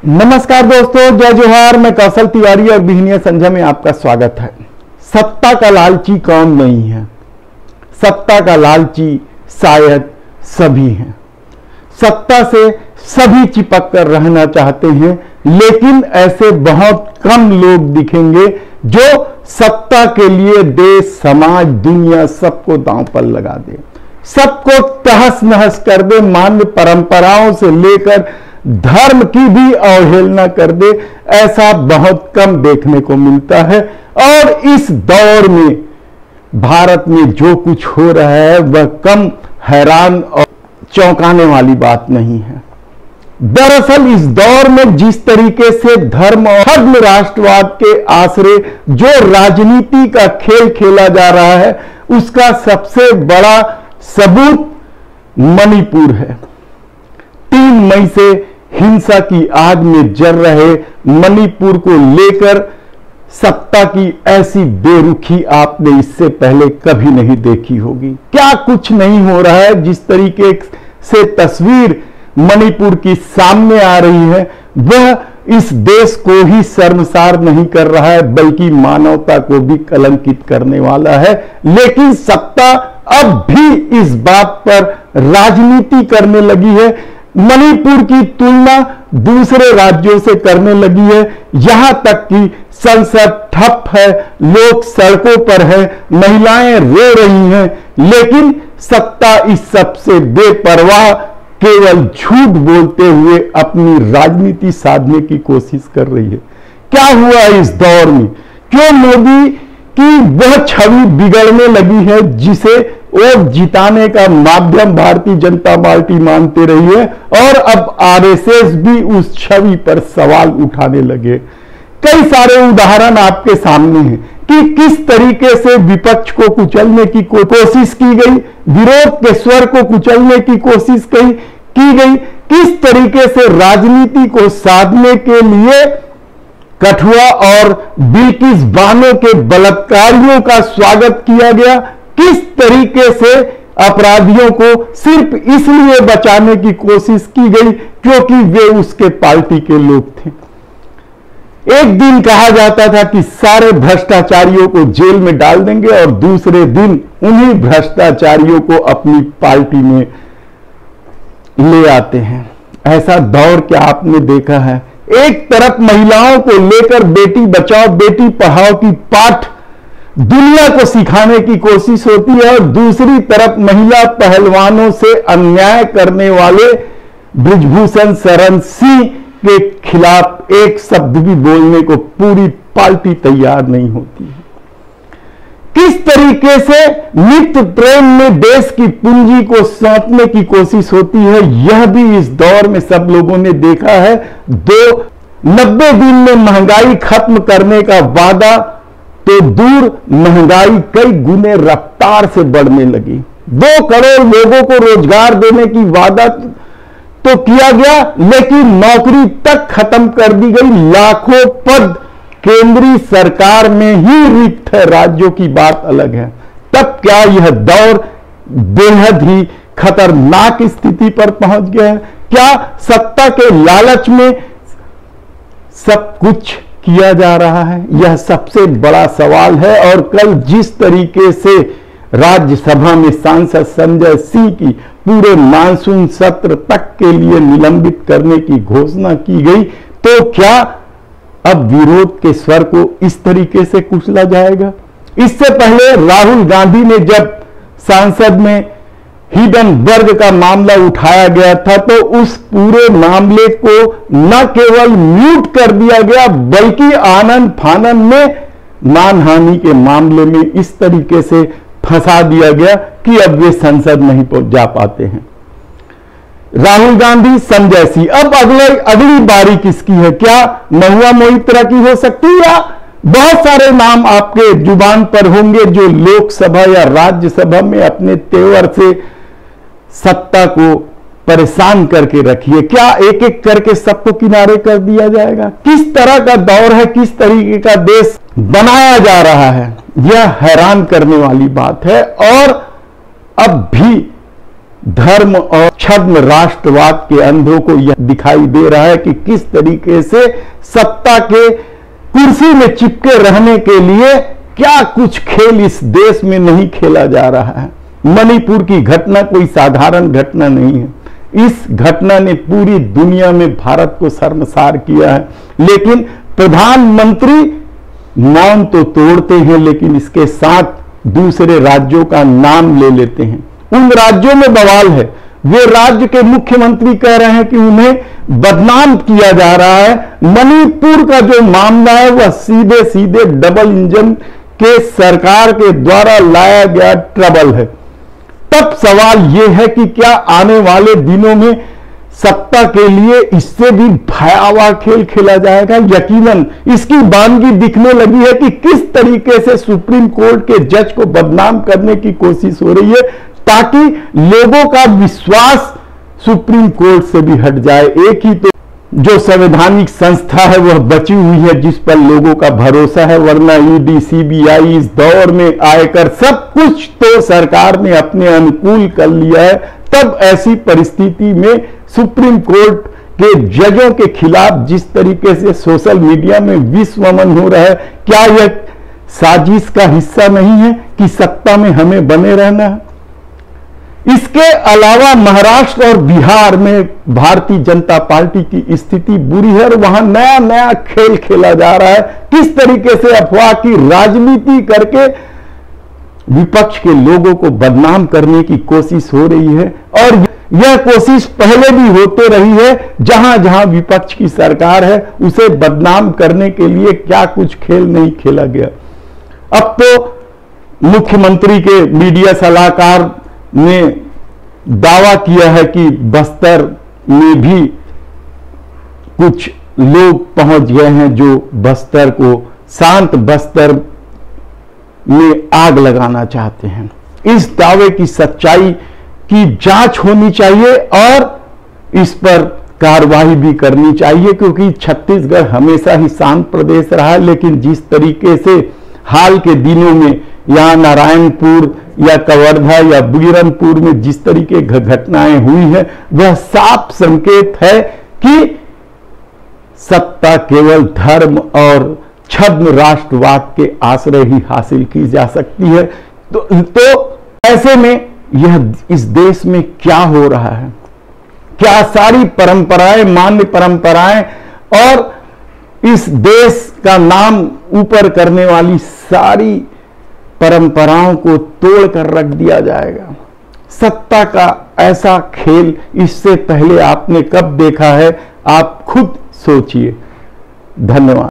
नमस्कार दोस्तों, जय जोहार। मैं कौशल तिवारी और बिहनिया संझा में आपका स्वागत है। सत्ता का लालची कौन नहीं है? सत्ता का लालची शायद सभी हैं। सत्ता से सभी चिपक कर रहना चाहते हैं, लेकिन ऐसे बहुत कम लोग दिखेंगे जो सत्ता के लिए देश, समाज, दुनिया सबको दांव पर लगा दे, सबको तहस नहस कर दे, मान्य परंपराओं से लेकर धर्म की भी अवहेलना कर दे। ऐसा बहुत कम देखने को मिलता है। और इस दौर में भारत में जो कुछ हो रहा है वह कम हैरान और चौंकाने वाली बात नहीं है। दरअसल इस दौर में जिस तरीके से धर्म और धर्म राष्ट्रवाद के आश्रय जो राजनीति का खेल खेला जा रहा है, उसका सबसे बड़ा सबूत मणिपुर है। 3 मई से हिंसा की आग में जल रहे मणिपुर को लेकर सत्ता की ऐसी बेरुखी आपने इससे पहले कभी नहीं देखी होगी। क्या कुछ नहीं हो रहा है। जिस तरीके से तस्वीर मणिपुर की सामने आ रही है, वह इस देश को ही शर्मसार नहीं कर रहा है, बल्कि मानवता को भी कलंकित करने वाला है। लेकिन सत्ता अब भी इस बात पर राजनीति करने लगी है, मणिपुर की तुलना दूसरे राज्यों से करने लगी है। यहां तक कि संसद ठप है, लोग सड़कों पर है, महिलाएं रो रही हैं, लेकिन सत्ता इस सब से बेपरवाह केवल झूठ बोलते हुए अपनी राजनीति साधने की कोशिश कर रही है। क्या हुआ इस दौर में? क्यों मोदी की वह छवि बिगड़ने लगी है जिसे वोट जिताने का माध्यम भारतीय जनता पार्टी मानते रही है, और अब आरएसएस भी उस छवि पर सवाल उठाने लगे। कई सारे उदाहरण आपके सामने हैं कि किस तरीके से विपक्ष को कुचलने की कोशिश की गई, विरोध के स्वर को कुचलने की कोशिश की गई, किस तरीके से राजनीति को साधने के लिए कठुआ और बिल्किस बानो के बलात्कारियों का स्वागत किया गया, किस तरीके से अपराधियों को सिर्फ इसलिए बचाने की कोशिश की गई क्योंकि वे उसके पार्टी के लोग थे। एक दिन कहा जाता था कि सारे भ्रष्टाचारियों को जेल में डाल देंगे और दूसरे दिन उन्हीं भ्रष्टाचारियों को अपनी पार्टी में ले आते हैं। ऐसा दौर क्या आपने देखा है? एक तरफ महिलाओं को लेकर बेटी बचाओ बेटी पढ़ाओ की पाठ दुनिया को सिखाने की कोशिश होती है, और दूसरी तरफ महिला पहलवानों से अन्याय करने वाले बृजभूषण शरण सिंह के खिलाफ एक शब्द भी बोलने को पूरी पार्टी तैयार नहीं होती है। किस तरीके से नित्य प्रेम में देश की पूंजी को सौंपने की कोशिश होती है, यह भी इस दौर में सब लोगों ने देखा है। 90 दिन में महंगाई खत्म करने का वादा तो दूर, महंगाई कई गुने रफ्तार से बढ़ने लगी। 2 करोड़ लोगों को रोजगार देने की वादा तो किया गया, लेकिन नौकरी तक खत्म कर दी गई। लाखों पद केंद्रीय सरकार में ही रिक्त है, राज्यों की बात अलग है। तब क्या यह दौर बेहद ही खतरनाक स्थिति पर पहुंच गया है? क्या सत्ता के लालच में सब कुछ किया जा रहा है? यह सबसे बड़ा सवाल है। और कल जिस तरीके से राज्यसभा में सांसद संजय सिंह की पूरे मानसून सत्र तक के लिए निलंबित करने की घोषणा की गई, तो क्या अब विरोध के स्वर को इस तरीके से कुचला जाएगा? इससे पहले राहुल गांधी ने जब संसद में हिडनबर्ग का मामला उठाया गया था, तो उस पूरे मामले को न केवल म्यूट कर दिया गया, बल्कि आनन फानन में मानहानि के मामले में इस तरीके से फंसा दिया गया कि अब वे संसद नहीं जा पाते हैं। राहुल गांधी, संजय सिंह, अब अगली बारी किसकी है? क्या महुआ मोहित्रा की हो सकती है, या बहुत सारे नाम आपके जुबान पर होंगे जो लोकसभा या राज्यसभा में अपने तेवर से सत्ता को परेशान करके रखिए। क्या एक एक करके सबको किनारे कर दिया जाएगा? किस तरह का दौर है, किस तरीके का देश बनाया जा रहा है, यह हैरान करने वाली बात है। और अब भी धर्म और छद्म राष्ट्रवाद के अंधों को यह दिखाई दे रहा है कि किस तरीके से सत्ता के कुर्सी में चिपके रहने के लिए क्या कुछ खेल इस देश में नहीं खेला जा रहा है। मणिपुर की घटना कोई साधारण घटना नहीं है। इस घटना ने पूरी दुनिया में भारत को शर्मसार किया है, लेकिन प्रधानमंत्री मौन तो तोड़ते हैं, लेकिन इसके साथ दूसरे राज्यों का नाम ले लेते हैं। उन राज्यों में बवाल है। वे राज्य के मुख्यमंत्री कह रहे हैं कि उन्हें बदनाम किया जा रहा है। मणिपुर का जो मामला है वह सीधे सीधे डबल इंजन के सरकार के द्वारा लाया गया ट्रबल है। तब सवाल यह है कि क्या आने वाले दिनों में सत्ता के लिए इससे भी भयावह खेल खेला जाएगा? यकीनन इसकी बानगी दिखने लगी है कि किस तरीके से सुप्रीम कोर्ट के जज को बदनाम करने की कोशिश हो रही है, ताकि लोगों का विश्वास सुप्रीम कोर्ट से भी हट जाए। एक ही तो जो संवैधानिक संस्था है वह बची हुई है जिस पर लोगों का भरोसा है, वरना ईडी, सीबीआई इस दौर में आयकर सब कुछ तो सरकार ने अपने अनुकूल कर लिया है। तब ऐसी परिस्थिति में सुप्रीम कोर्ट के जजों के खिलाफ जिस तरीके से सोशल मीडिया में विषवमन हो रहा है, क्या यह साजिश का हिस्सा नहीं है कि सत्ता में हमें बने रहना है? इसके अलावा महाराष्ट्र और बिहार में भारतीय जनता पार्टी की स्थिति बुरी है और वहां नया नया खेल खेला जा रहा है। किस तरीके से अफवाह की राजनीति करके विपक्ष के लोगों को बदनाम करने की कोशिश हो रही है, और यह कोशिश पहले भी होते रही है। जहां जहां विपक्ष की सरकार है उसे बदनाम करने के लिए क्या कुछ खेल नहीं खेला गया। अब तो मुख्यमंत्री के मीडिया सलाहकार ने दावा किया है कि बस्तर में भी कुछ लोग पहुंच गए हैं जो बस्तर को, शांत बस्तर में आग लगाना चाहते हैं। इस दावे की सच्चाई की जांच होनी चाहिए और इस पर कार्रवाई भी करनी चाहिए, क्योंकि छत्तीसगढ़ हमेशा ही शांत प्रदेश रहा है। लेकिन जिस तरीके से हाल के दिनों में यहाँ नारायणपुर या कवर्धा या बुगिरनपुर में जिस तरीके घटनाएं हुई है, वह साफ संकेत है कि सत्ता केवल धर्म और छद्म राष्ट्रवाद के आश्रय ही हासिल की जा सकती है। तो ऐसे में यह इस देश में क्या हो रहा है? क्या सारी परंपराएं, मान्य परंपराएं और इस देश का नाम ऊपर करने वाली सारी परंपराओं को तोड़कर रख दिया जाएगा? सत्ता का ऐसा खेल इससे पहले आपने कब देखा है? आप खुद सोचिए। धन्यवाद।